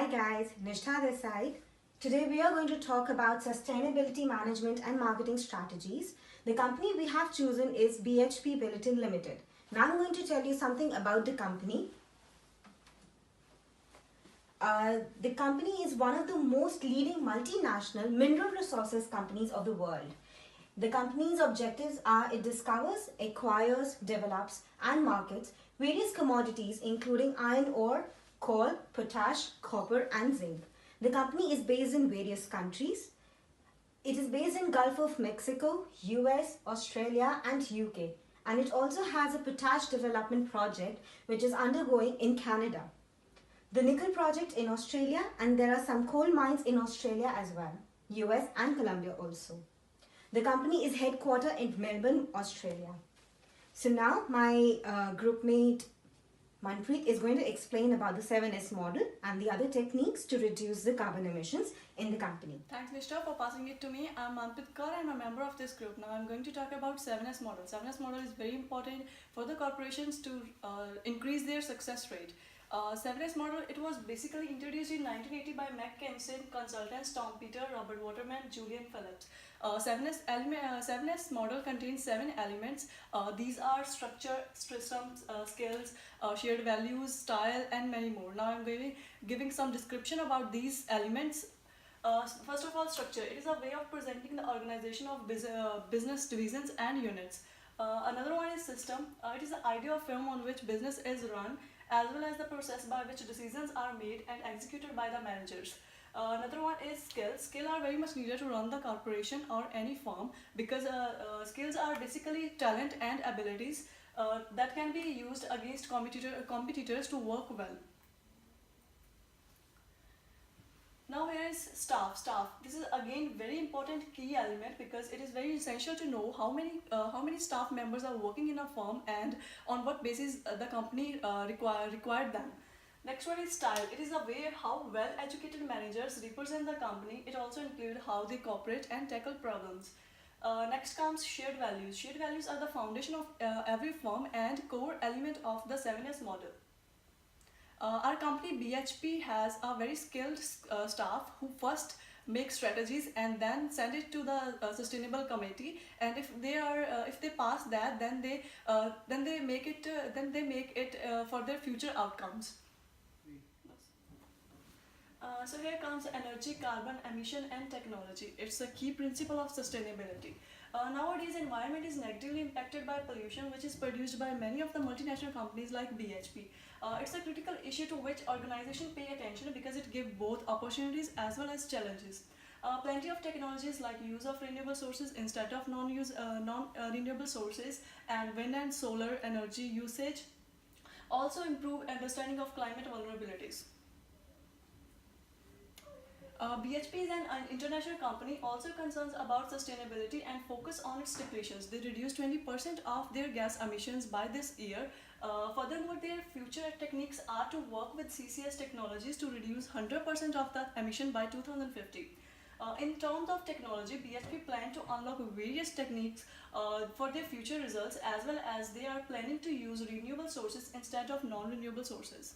Hi guys, Nishtha this side. Today we are going to talk about sustainability management and marketing strategies. The company we have chosen is BHP Billiton Limited. Now I'm going to tell you something about the company. The company is one of the most leading multinational mineral resources companies of the world. The company's objectives are it discovers, acquires, develops and markets various commodities including iron ore, coal, potash, copper and zinc. The company is based in various countries. It is based in Gulf of Mexico, US, Australia and UK, and it also has a potash development project which is undergoing in Canada. The nickel project in Australia, and there are some coal mines in Australia as well, US and Colombia also. The company is headquartered in Melbourne, Australia. So now my groupmate Manpreet is going to explain about the 7S model and the other techniques to reduce the carbon emissions in the company. Thanks Nishtha for passing it to me. I'm Manpreet Kaur. I'm a member of this group. Now I'm going to talk about 7S model. 7S model is very important for the corporations to increase their success rate. 7S model, it was basically introduced in 1980 by McKinsey consultants Tom Peters, Robert Waterman, Julian Phillips. 7S model contains 7 elements. These are structure, systems, skills, shared values, style and many more. Now I'm giving some description about these elements. First of all, structure. It is a way of presenting the organization of business divisions and units. Another one is system. It is the idea of firm on which business is run, as well as the process by which decisions are made and executed by the managers. Another one is skills. Skills are very much needed to run the corporation or any firm because skills are basically talent and abilities that can be used against competitors to work well. Now here is staff. This is again very important key element because it is very essential to know how many staff members are working in a firm and on what basis the company required them. Next one is style. It is a way how well educated managers represent the company. It also includes how they cooperate and tackle problems. Next comes shared values. Shared values are the foundation of every firm and core element of the 7S model. Our company BHP has a very skilled staff who first make strategies and then send it to the sustainable committee, and if they pass that, then they make it for their future outcomes. So here comes energy, carbon emission and technology. It's a key principle of sustainability. Nowadays, environment is negatively impacted by pollution, which is produced by many of the multinational companies like BHP. It's a critical issue to which organizations pay attention because it gives both opportunities as well as challenges. Plenty of technologies like use of renewable sources instead of non-renewable sources and wind and solar energy usage also improve understanding of climate vulnerabilities. BHP is an international company also concerns about sustainability and focus on its declarations. They reduced 20% of their gas emissions by this year. Furthermore, their future techniques are to work with CCS technologies to reduce 100% of the emission by 2050. In terms of technology, BHP plan to unlock various techniques for their future results, as well as they are planning to use renewable sources instead of non-renewable sources.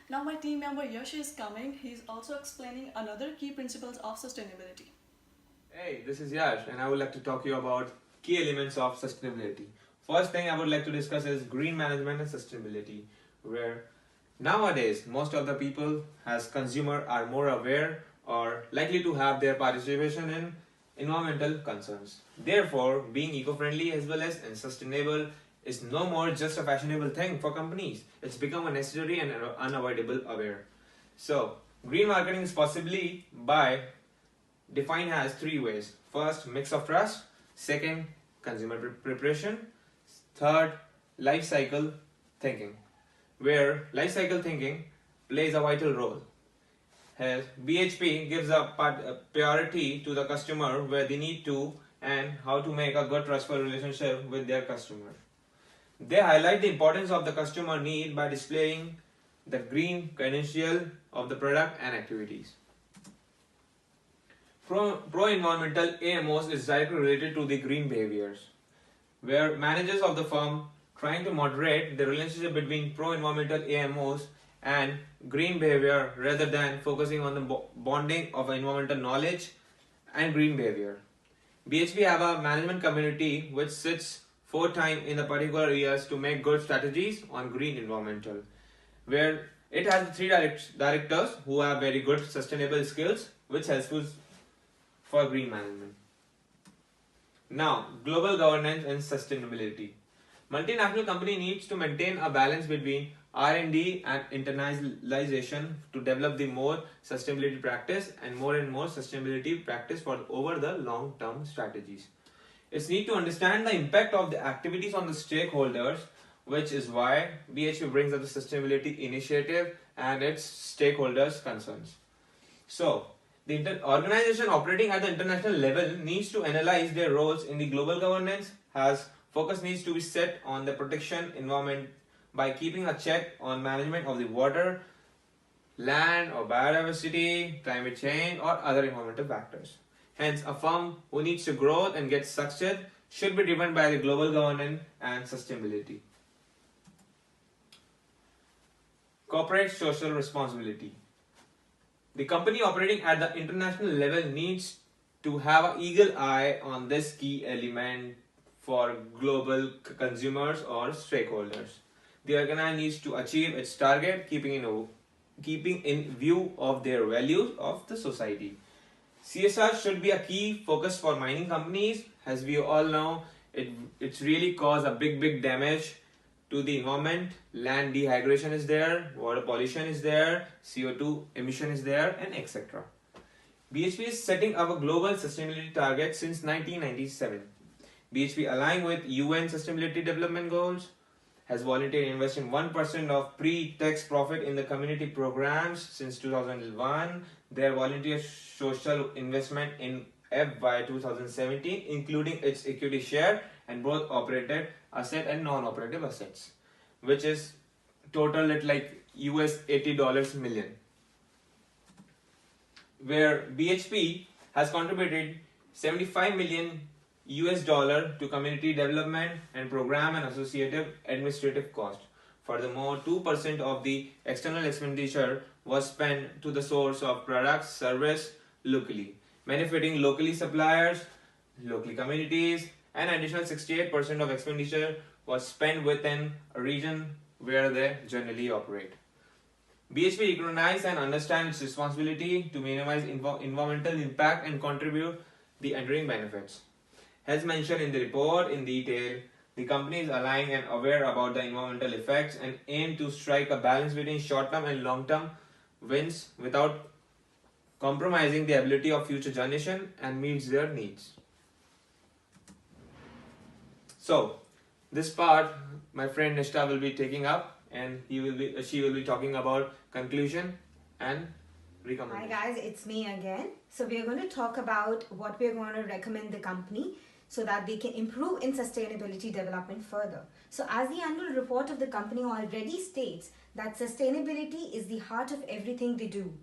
Now my team member Yash is coming. He's also explaining another key principles of sustainability. Hey, this is Yash and I would like to talk to you about key elements of sustainability. First thing I would like to discuss is green management and sustainability, where nowadays most of the people as consumer are more aware or likely to have their participation in environmental concerns. Therefore, being eco-friendly as well as sustainable is no more just a fashionable thing for companies. It's become a necessary and unavoidable aware. So, green marketing is possibly defined as 3 ways. First, mix of trust. Second, consumer preparation. Third, life cycle thinking, where life cycle thinking plays a vital role. As BHP gives a priority to the customer where they need to and how to make a good trustful relationship with their customer. They highlight the importance of the customer need by displaying the green credential of the product and activities. Pro-environmental AMOs is directly related to the green behaviors, where managers of the firm trying to moderate the relationship between pro-environmental AMOs and green behavior rather than focusing on the bonding of environmental knowledge and green behavior. BHP have a management community which sits 4 times in the particular years to make good strategies on green environmental, where it has three directors who have very good sustainable skills which helpful for green management. Now, global governance and sustainability. Multinational company needs to maintain a balance between R&D and internationalization to develop the more sustainability practice and more sustainability practice for over the long-term strategies. It's need to understand the impact of the activities on the stakeholders, which is why BHP brings up the sustainability initiative and its stakeholders' concerns. So, the organization operating at the international level needs to analyze their roles in the global governance, has focus needs to be set on the protection environment by keeping a check on management of the water, land or biodiversity, climate change or other environmental factors. Hence, a firm who needs to grow and get success should be driven by the global governance and sustainability. Corporate social responsibility. The company operating at the international level needs to have an eagle eye on this key element for global consumers or stakeholders. The organization needs to achieve its target keeping in view of their values of the society. CSR should be a key focus for mining companies. As we all know, it's really caused a big damage to the environment. Land dehydration is there, water pollution is there, CO2 emission is there, and etc. BHP is setting up a global sustainability target since 1997. BHP aligned with UN Sustainability Development Goals, has voluntarily invested 1% of pre-tax profit in the community programs since 2001. Their volunteer social investment in FY 2017, including its equity share and both operated asset and non-operative assets, which is total at like US $80 million. Where BHP has contributed 75 million US dollar to community development and program and associated administrative cost. Furthermore, 2% of the external expenditure was spent to the source of products, service locally, benefiting locally suppliers, locally communities, and additional 68% of expenditure was spent within a region where they generally operate. BHP recognizes and understands its responsibility to minimize environmental impact and contribute the enduring benefits. As mentioned in the report in detail, the company is aligned and aware about the environmental effects and aim to strike a balance between short-term and long-term wins without compromising the ability of future generation and meets their needs. So, this part my friend Nishta will be taking up, and she will be talking about conclusion and recommendation. Hi guys, it's me again. So we are going to talk about what we are going to recommend the company so that they can improve in sustainability development further. So as the annual report of the company already states that sustainability is the heart of everything they do.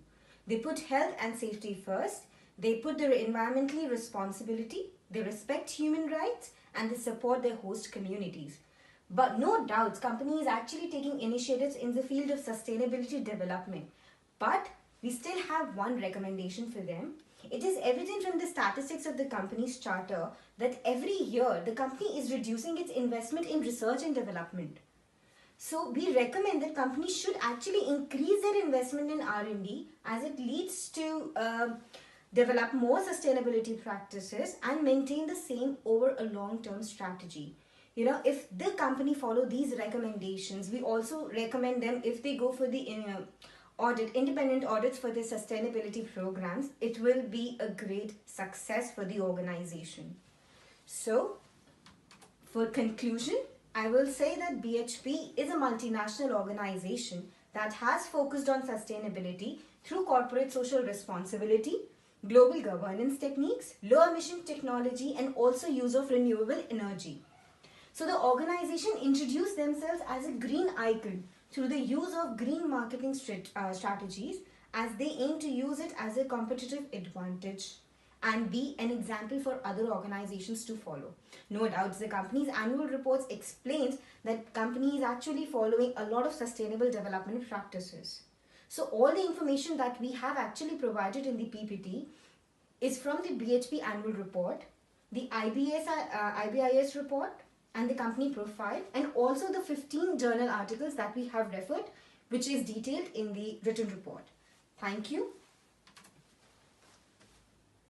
They put health and safety first, they put their environmental responsibility, they respect human rights, and they support their host communities. But no doubts, company is actually taking initiatives in the field of sustainability development. But we still have one recommendation for them. It is evident from the statistics of the company's charter that every year the company is reducing its investment in research and development. So we recommend that companies should actually increase their investment in R&D as it leads to develop more sustainability practices and maintain the same over a long-term strategy. You know, if the company follow these recommendations, we also recommend them if they go for the independent audits for their sustainability programs, it will be a great success for the organization. So, for conclusion, I will say that BHP is a multinational organization that has focused on sustainability through corporate social responsibility, global governance techniques, low emission technology, and also use of renewable energy. So the organization introduced themselves as a green icon through the use of green marketing strategies as they aim to use it as a competitive advantage. and be an example for other organizations to follow. No doubt, the company's annual reports explains that company is actually following a lot of sustainable development practices. So all the information that we have actually provided in the PPT is from the BHP annual report, the IBIS report, and the company profile, and also the 15 journal articles that we have referred, which is detailed in the written report. Thank you.